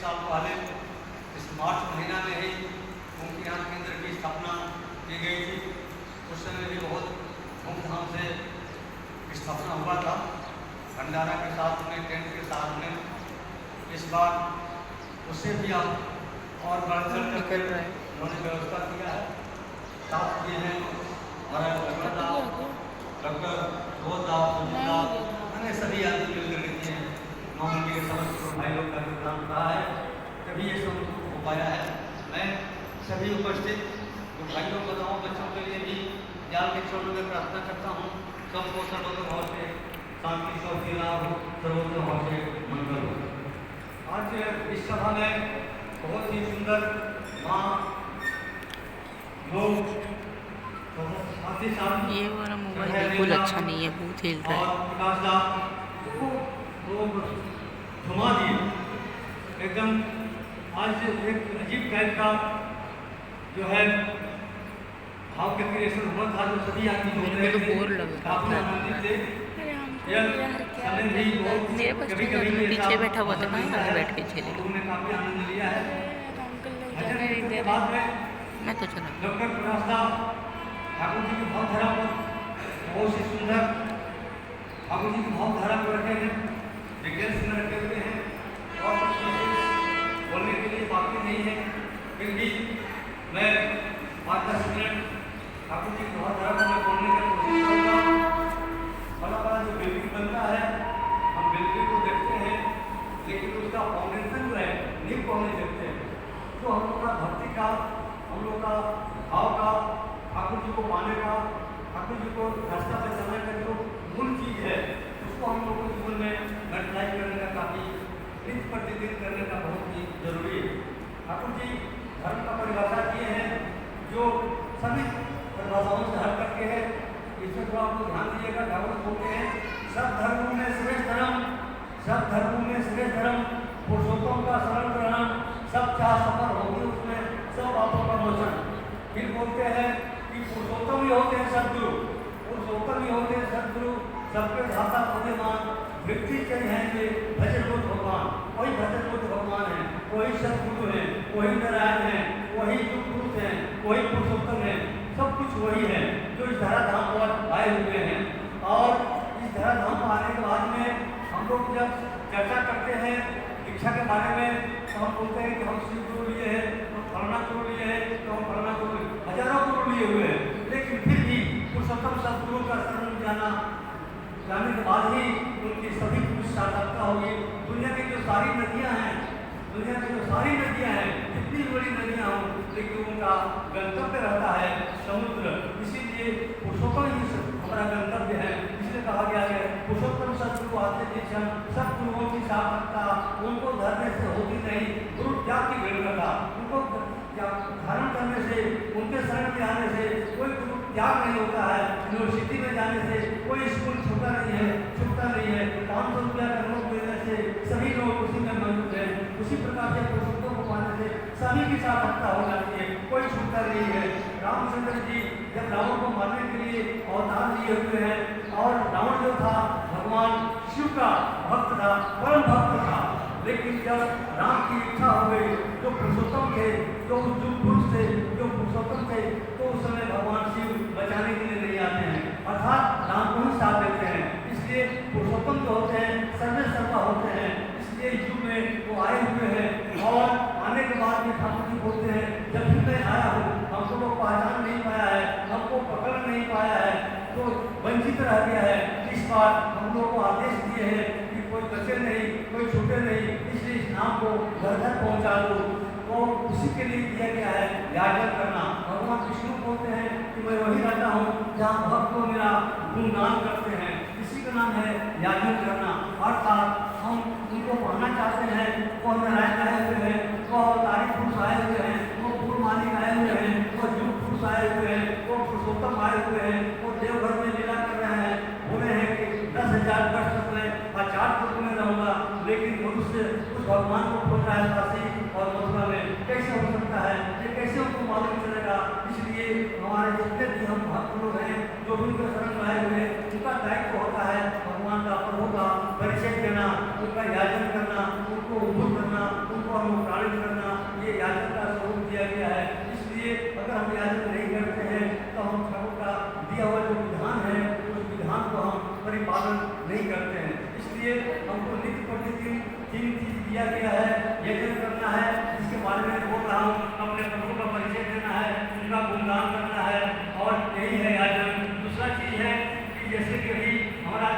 साल पहले इस मार्च महीना में ही उनके यहाँ केंद्र की स्थापना की गई थी। उस समय भी बहुत धूमधाम से स्थापना हुआ था, भंडारा के साथ में, टेंट के साथ में। इस बार उससे भी आप और बढ़ चढ़ कर उन्होंने व्यवस्था किया है। साथ किए हैं हमारा डॉक्टर मैंने सभी आदमी मिलकर के नौमंडी के समस्त भाई लोग का योगदान रहा है, तभी ये सब हो पाया है। मैं सभी उपस्थित जो भाइयों बताओ बच्चों के लिए भी जाल के छोड़ने में प्रार्थना करता हूँ, सबको सर्वोत्तम भाव से शांति सौखी लाभ हो, सर्वोत्तम भाव से मंगल हो। आज इस सभा में बहुत ही सुंदर माँ लोग ये वाला मोबाइल बिल्कुल अच्छा नहीं है, बहुत हिल रहा है। घुमा दिए एकदम। आज एक अजीब टाइप का जो है भाव के क्रिएशन हुआ था, जो सभी आदमी जो मेरे को तो बोर लग रहा था। मेरे पास कभी कभी मैं पीछे बैठा हुआ था ना, आगे बैठ के खेले। उन्होंने काफी आनंद लिया है। मैं तो चला डॉक्टर प्रकाश ठाकुर जी की भावधारा पर बहुत ही सुंदर ठाकुर जी की भावधारा को रखे हैं, डिटेल्स में रखे हुए हैं और कुछ बोलने के लिए बाकी नहीं है। फिर भी मैं 5-10 मिनट ठाकुर जी की भावधारा को मैं बोलने की कोशिश करूँगा। बड़ा बड़ा जो बिल्डिंग बनता है, हम बिल्डिंग को देखते हैं लेकिन उसका फाउंडेशन जो है नींव को नहीं देखते हैं। जो हम लोग का भक्ति का, हम लोग का भाव का, ठाकुर जी को पाने का, ठाकुर जी को रास्ता पे चलने का जो मूल चीज़ है, उसको हम लोग को जीवन में मैटलाइज करने का, काफ़ी नित्य प्रतिदिन करने का बहुत ही जरूरी है। ठाकुर जी धर्म का परिभाषा किए हैं जो सभी परिभाषाओं से हट करके है। इसमें थोड़ा आपको ध्यान दीजिएगा। ठाकुर बोलते हैं सब धर्मों में श्रेष्ठ धर्म, सब धर्मों में श्रेष्ठ धर्म पुरुषोत्तम का शरण ग्रहण, सब चाह सफल होगी उसमें सब बातों का मोचन। फिर बोलते हैं कि पुरुषोत्तम ही होते हैं सदगुरु, पुरुषोत्तम ही होते हैं सदगुरु, सबके धाता बुद्धिमान, व्यक्ति चाहिए भजन बुद्ध भगवान। वही भजन बुद्ध भगवान है, वही सदगुरु है, वही नारायण है, वही जो पुरुष है, वही पुरुषोत्तम है। सब कुछ वही है जो इस धराधाम पर आए हुए हैं। और इस धराधाम पर आने के बाद में हम लोग जब चर्चा करते हैं दीक्षा के बारे में, तो हम बोलते हैं कि हम शिव गुरु लिए हैं, हम फलाना गुरु लिए हैं, तो हम फलाना गुरु, हजारों गुरु लिए हुए हैं। लेकिन फिर भी पुरुषोत्तम सदगुरु का शरण जाने के बाद ही उनकी सभी कुछ सार्थकता होगी। दुनिया की जो सारी नदियाँ हैं, दुनिया की जो सारी नदियाँ हैं, जितनी बड़ी नदियाँ हों, लेकिन उनका गंतव्य रहता है समुद्र। इसीलिए पुरुषोत्तम ही हमारा गंतव्य है। इसलिए कहा गया है पुरुषोत्तम सदगुरु आते दीक्षण, सब गुरुओं की सार्थकता उनको धरने से होती नहीं, गुरु त्याग की भेड़ था। उनको धारण करने से, उनके शरण में आने से कोई गुरु त्याग नहीं होता है। यूनिवर्सिटी में जाने से कोई स्कूल छूटा नहीं है, छूटता नहीं है। 500 रुपया का नोट देने से सभी लोग उसी में मौजूद हैं। उसी प्रकार से पुरुषोत्तम को पाने से सभी की सार्थकता हो जाती है, कोई छूटता नहीं है। रामचंद्र जी जब रावण को मारने के लिए अवतार लिए हुए हैं, और रावण जो था भगवान शिव का भक्त था, परम भक्त था। लेकिन जब राम की इच्छा हो गई, जो पुरुषोत्तम थे, जो पुरुष थे, जो पुरुषोत्तम थे, तो उस समय भगवान शिव बचाने के लिए नहीं आते हैं, अर्थात राम को ही साथ देते हैं। इसलिए पुरुषोत्तम जो होते हैं सर्वे सर्वा होते हैं। इसलिए युग में वो आए हुए हैं। और आने के बाद में ठाकुर जी बोलते हैं जब भी मैं आया हूँ, हमको लोग पहचान नहीं पाया है, हमको पकड़ नहीं पाया है, तो वंचित रह गया है। इस बार हम लोग को आदेश दिए हैं कि कोई बचे नहीं, कोई छूटे नहीं, इसलिए इस नाम को घर घर पहुँचा दो। तो उसी के लिए दिया गया है याजन करना। भगवान विष्णु बोलते हैं कि मैं वही रहता हूँ जहाँ भक्त को मेरा गुणगान करते हैं, इसी का नाम है याजन करना। अर्थात हम उनको पाना चाहते हैं। वो नारायण आए हुए हैं, वो अवतारी पुरुष आए हुए हैं, वो पूर्व मालिक आए हुए हैं, वो युग पुरुष आए हुए हैं, वो पुरुषोत्तम आए हुए हैं, वो देवघर में लीला कर रहे हैं। बोले हैं कि 10,000 वर्ष तक मैं आचार रूप में रहूँगा, लेकिन मनुष्य उस भगवान को खोज रहा है काशी और मथुरा में। कैसे हो सकता है? ये कैसे उनको मालूम चलेगा? इसलिए हमारे जितने भी हम भक्त लोग हैं जो भी उनके शरण में आए हुए हैं, उनका दायित्व होता है भगवान का, प्रभु का परिचय देना, उनका याजन करना, उनको उद्बुद्ध करना, उनको सबको हमें प्राणित करना, ये याजक का स्वरूप दिया गया है। इसलिए अगर हम याजक नहीं करते हैं तो हम ठाकुर का दिया हुआ जो विधान है उस विधान को हम परिपालन नहीं करते हैं। इसलिए हमको नित्य प्रतिदिन 3 चीज दिया गया है, यज्ञ करना है, जिसके बारे में बोल रहा हूँ, अपने प्रभु का परिचय देना है, उनका गुणगान करना है, और यही है याजन। दूसरा चीज है कि जैसे कि अभी हमारा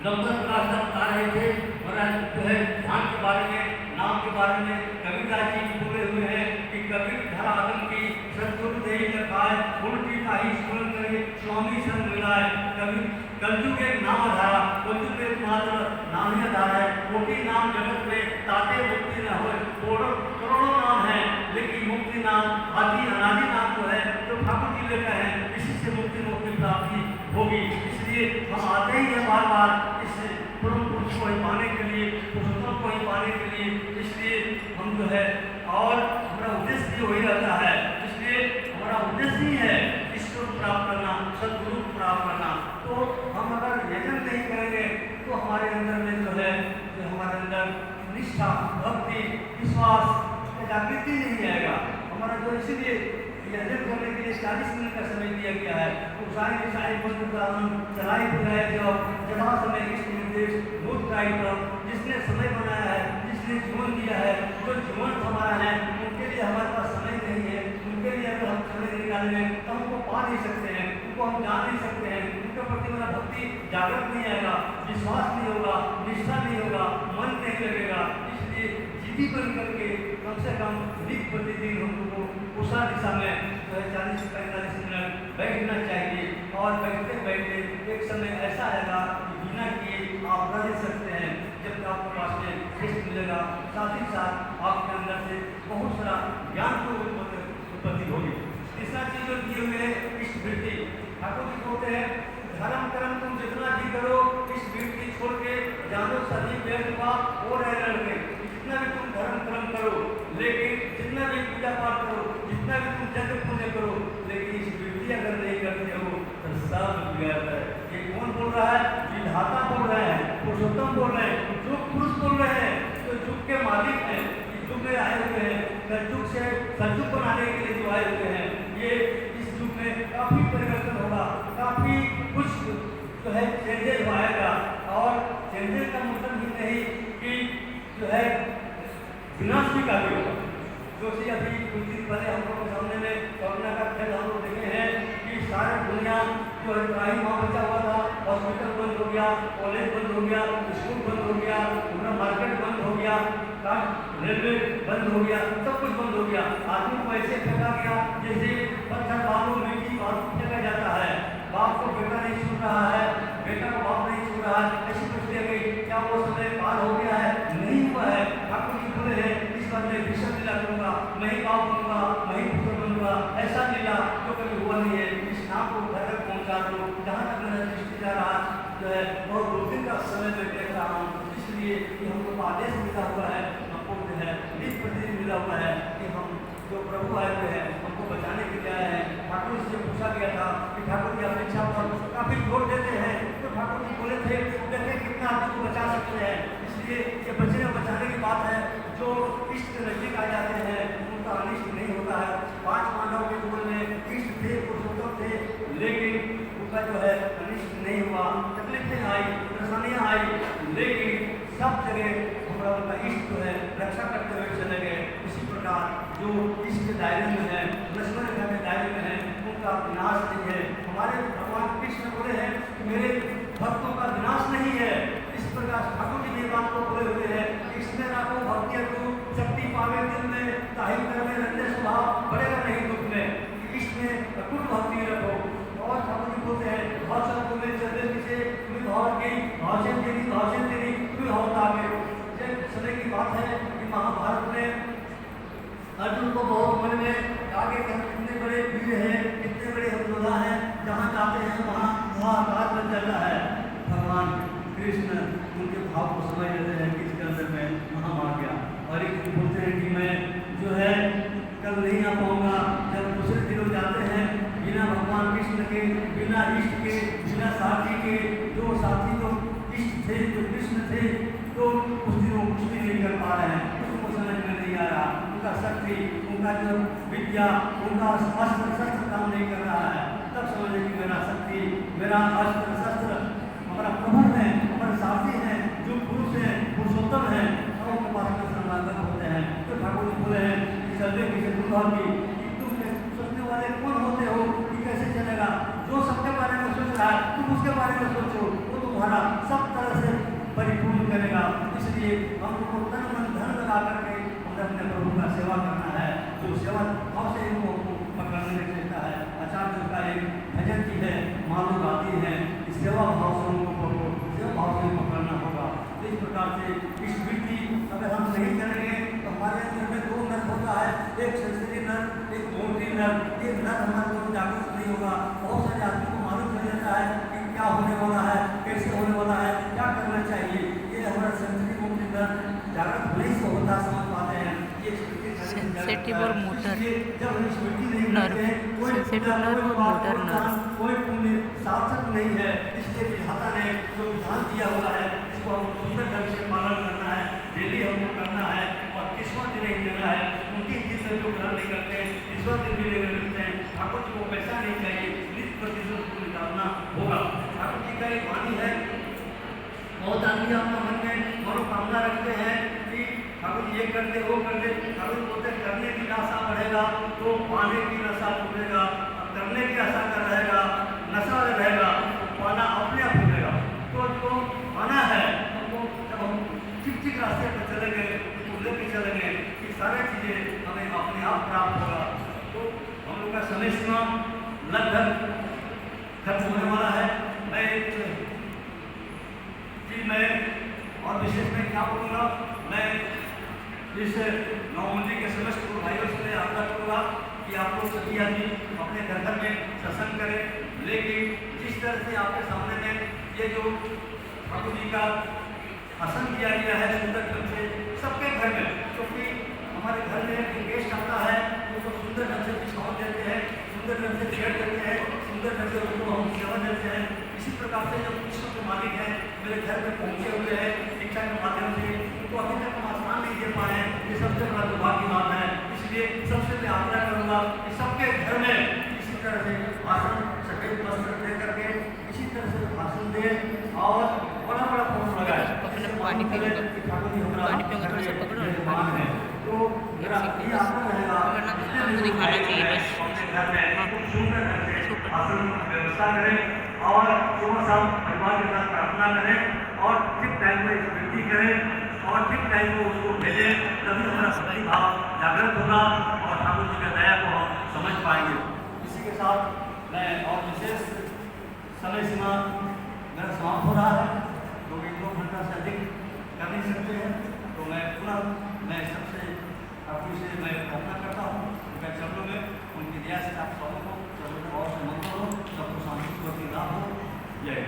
डॉक्टर प्रकाश बता रहे थे, महाराज जो है ध्यान के बारे में, नाम के बारे में कबीरदास जी बोले हुए हैं कि कबीर धरा आदम की सतगुरु देहि लखाए, उल्टी ताही स्मरण करे स्वामी संग मिलाए। कबीर कलयुग एक नाम धारा, कलयुग एक मात्र नाम ही आधार है। कोटि नाम जगत में ताते मुक्ति न हो, करोड़ों नाम है लेकिन मुक्ति नाम आदि अनादि नाम जो है जो ठाकुर जी लेकर है, इसी से मुक्ति प्राप्ति होगी। इसलिए हम आते ही हैं बार बार इस परम पुरुष को ही पाने के लिए, पुरुषोत्तम को ही पाने के लिए। इसलिए हम जो है, और हमारा उद्देश्य भी वही रहता है। इसलिए हमारा उद्देश्य ही है ईश्वर प्राप्त करना, सदगुरु प्राप्त करना। तो हम अगर यजन नहीं करेंगे तो हमारे अंदर में जो है, जो हमारे अंदर निष्ठा, भक्ति, विश्वास, जागृति नहीं आएगा हमारा। जो इसीलिए यजन करने के लिए 40 मिनट का समय दिया गया है। सारी चलाई बुलाए जब जहाँ समय इष्ट निर्देश बोधकारी तब, जिसने समय बनाया है, जिसने जीवन दिया है, जो जीवन हमारा है, उनके लिए हमारे पास समय नहीं है। उनके लिए अगर हम समय नहीं निकालेंगे तो हमको पा नहीं सकते हैं, उनको हम जान नहीं सकते हैं, उनके प्रति हमारा भक्ति जागृत नहीं आएगा, विश्वास नहीं होगा, निष्ठा नहीं होगा, मन नहीं लगेगा। इसलिए जिद्दी बन करके कम से कम नित्य प्रतिदिन हम लोगों को उषा दिशा में 40 से 45 मिनट बैठना चाहिए। और बैठते बैठते एक समय ऐसा आएगा कि बिना किए आप रह सकते हैं, जब आपके पास में श्रेष्ठ मिलेगा। साथ ही साथ आपके अंदर से बहुत सारा ज्ञान की उत्पत्ति होगी। तीसरा चीज जो दिए हुए है इष्ट वृत्ति। ठाकुर जी बोलते हैं धर्म कर्म तुम जितना भी करो, इस वृत्ति छोड़ के जानो सभी व्यर्थ पाप और है लड़के। जितना भी तुम धर्म कर्म करो, लेकिन जितना भी पूजा पाठ करो, जितना भी तुम यज्ञ पुण्य करो, लेकिन इस वृत्ति अगर नहीं करते हो तो सब व्यर्थ है। ये कौन बोल रहा है? विधाता बोल रहे हैं, पुरुषोत्तम बोल रहे हैं, जो पुरुष बोल रहे हैं, तो युग के मालिक हैं, युग में आए हुए हैं, कलयुग से सतयुग बनाने के लिए जो आए हुए हैं। ये इस युग में काफी परिवर्तन होगा, काफी कुछ जो है चेंजेस आएगा। और चेंजेस का मतलब ही नहीं कि जो है विनाश भी काफी होगा। जो कि अभी कुछ दिन पहले हम लोग के सामने में कोरोना का खेल हम लोग देखे हैं कि सारी दुनिया जो है त्राही वहाँ बचा हुआ था, हॉस्पिटल बंद हो गया, कॉलेज बंद हो गया, स्कूल बंद हो गया, पूरा मार्केट बंद हो गया, रेलवे बंद हो गया, सब कुछ बंद हो गया। आदमी को ऐसे फेंका गया जैसे पत्थर बालू मिट्टी बालू फेंका जाता है। बाप को बेटा नहीं सुन रहा है, बेटा को बाप नहीं सुन रहा है। ऐसी पूछते गई क्या वो समय पार हो गया है? नहीं हुआ है। ठाकुर जी बोले हैं इस बार मैं विषम लीला करूँगा, मैं ही बाप बनूंगा, मैं ही पुत्र बनूंगा। ऐसा लीला जो कभी हुआ नहीं है। इस नाम को घर तक पहुँचा दो। जहाँ तक मेरा दृष्टि जा रहा जो है बहुत 2 दिन का समय मैं देख रहा हूँ। इसलिए कि हम लोग आदेश मिला हुआ है, हमको जो है नित्य प्रतिदिन मिला हुआ है कि हम जो प्रभु आए हुए हैं हमको बचाने के लिए आए हैं। ठाकुर से पूछा गया था कि ठाकुर की अपेक्षा पर काफी जोर देते हैं, तो ठाकुर जी बोले थे देखें कितना आदमी को बचा सकते हैं। इसलिए ये बचने बचाने की बात है। जो इष्ट के नजदीक आ जाते हैं उनका अनिष्ट नहीं होता है। 5 पांडव के जीवन में इष्ट थे, पुरुषोत्तम थे, लेकिन उनका जो है अनिष्ट नहीं हुआ। तकलीफें आई, परेशानियाँ आई, लेकिन सब जगह हमारा उनका इष्ट जो है रक्षा करते हुए चले गए। इसी प्रकार जो इष्ट के दायरे में है, लक्ष्मण रेखा के दायरे में है, उनका विनाश नहीं है। हमारे भगवान कृष्ण बोले हैं कि मेरे भक्तों का विनाश नहीं है। इस प्रकार ठाकुर जी ने बात को बोले हुए हैं कि इसमें राखो भक्ति तू शक्ति पावे दिल में, ताहि कर में रंजन स्वभाव बढ़ेगा नहीं दुख में। इष्ट में अटूट भक्ति रखो। और ठाकुर जी बोलते हैं भाषा बोले चले किसे तुम्हें भाव की भाषण देनी तुम्हें होता आगे। समय की बात है कि महाभारत में अर्जुन को बहुत मन में आगे कि हम कितने बड़े वीर हैं, कितने बड़े हम योद्धा हैं, जहाँ जाते हैं वहाँ आकाश बन जाता है। भगवान कृष्ण उनके भाव को समझ लेते हैं कि इसके अंदर में वहाँ मार गया। और एक बोलते हैं कि मैं जो है कल नहीं आ पाऊँगा। जब दूसरे दिनों जाते हैं बिना भगवान कृष्ण के, बिना इष्ट के, बिना साथी के, जो साथी जो इष्ट थे, जो कृष्ण थे, तो उस दिनों कुछ भी नहीं कर पा रहे हैं। आ रहा, उनका शक्ति, उनका जो विद्या, उनका अस्त्र शस्त्र काम नहीं कर रहा है, तब समझे कि मेरा शक्ति, मेरा अस्त्र शस्त्र हमारा प्रभु है, हमारे साथी हैं, जो पुरुष हैं, पुरुषोत्तम हैं, और उनके पास में समागम होते हैं। तो ठाकुर जी बोले हैं कि चलते किसी दुर्भाव की कि तुम सोचने वाले कौन होते हो कि कैसे चलेगा, जो सबके बारे में सोच रहा है तुम उसके बारे में सोचो, वो तुम्हारा सब तरह से परिपूर्ण करेगा। इसलिए हमको तन मन धन लगा करके हमें अपने प्रभु का सेवा करना है। जो सेवा भाव से इनको पकड़ने में चलता है। आचार्य का एक भजन की है, मालूम आती है कि सेवा भाव से उनको सेवा भाव से पकड़ना होगा। इस प्रकार से इस वृत्ति अगर हम नहीं करेंगे तो हमारे अंदर में दो नर होता है, एक संस्कृति नर, एक मोटी नर। ये नर हमारे को जागरूक नहीं होगा। बहुत सारे आदमी को मालूम चल जाता है कि क्या होने वाला है, कैसे होने वाला है, क्या करना चाहिए। ये हमारा संस्कृति मोटी नर जागरूक नहीं से होता, समझ पाते हैं। ये सेंसिटिव और मोटर जब हम स्मृति नहीं नर्व, करते हैं, कोई सेंसिटिव नर्व और मोटर नर्व। कोई पुण्य सार्थक नहीं है। इसलिए विधाता ने जो विधान दिया हुआ है इसको हम सुंदर ढंग से पालन करना है, डेली हमको करना है। और किस्मत नहीं देना है, उनकी चीज में जो ग्रहण नहीं करते हैं, ईश्वर से भी लेकर करते हैं। ठाकुर जी को पैसा नहीं चाहिए, नित्य प्रतिशत को निकालना होगा। ठाकुर जी का एक वाणी है, बहुत आदमी अपना मन में मनोकामना रखते हैं कि ठाकुर ये कर दे, वो कर दे। ठाकुर बोलते करने की आशा बढ़ेगा तो पाने की नशा छूटेगा, करने की आशा कर रहेगा, नशा रहेगा तो पाना अपने आप मिलेगा। तो जो पाना है हमको जब हम ठीक रास्ते पर चलेंगे तो लेके चलेंगे कि सारी चीज़ें हमें अपने आप प्राप्त होगा। तो हम लोग का समय सीमा लगभग खत्म होने वाला है। मैं और विशेष में क्या बोलूँगा, मैं इस नौमंदी के समस्त भाइयों से आग्रह करूँगा कि आप लोग सभी आदमी अपने घर घर में सत्संग करें। लेकिन जिस तरह से आपके सामने में ये जो ठाकुर जी का आसन किया गया है सुंदर ढंग से सबके घर में, क्योंकि हमारे घर में एक गेस्ट आता है उसको सुंदर ढंग से बिछावन देते हैं, सुंदर ढंग से छेड़ देते हैं, सुंदर ढंग से उसको हम सेवा देते हैं। इसी प्रकार से जब विश्व के मालिक हैं मेरे घर में पहुँचे हुए हैं शिक्षा के माध्यम से, उनको अभी तक हम आसान नहीं दे पाए हैं, ये सबसे बड़ा दुर्भाग्य की बात है। इसलिए सबसे मैं आग्रह करूँगा कि सबके घर में इसी तरह से भाषण सफेद वस्त्र दे करके इसी तरह से भाषण दे और बड़ा बड़ा फोटो लगाए। पानी पीऊंगा, पानी पीऊंगा थोड़ा सा पकड़ो और पानी है तो मेरा ये आग्रह रहेगा वरना आपको दिखाना चाहिए बस। व्यवस्था करें और सुबह शाम परिवार के साथ प्रार्थना करें और ठीक टाइम पर स्मृति करें और ठीक टाइम पर उसको भेजें, तभी हमारा भक्ति भाव जागृत होगा और ठाकुर जी का दया को हम समझ पाएंगे। इसी के साथ मैं और विशेष समय सीमा मेरा समाप्त हो रहा है, लोग 1-2 घंटा से अधिक कर नहीं सकते हैं। तो मैं पुनः मैं सबसे ठाकुर से मैं प्रार्थना करता हूँ उनका चरणों में, उनकी दया से आप सबको चरणों में और से मंगल हो, सबको शांति लाभ हो। जय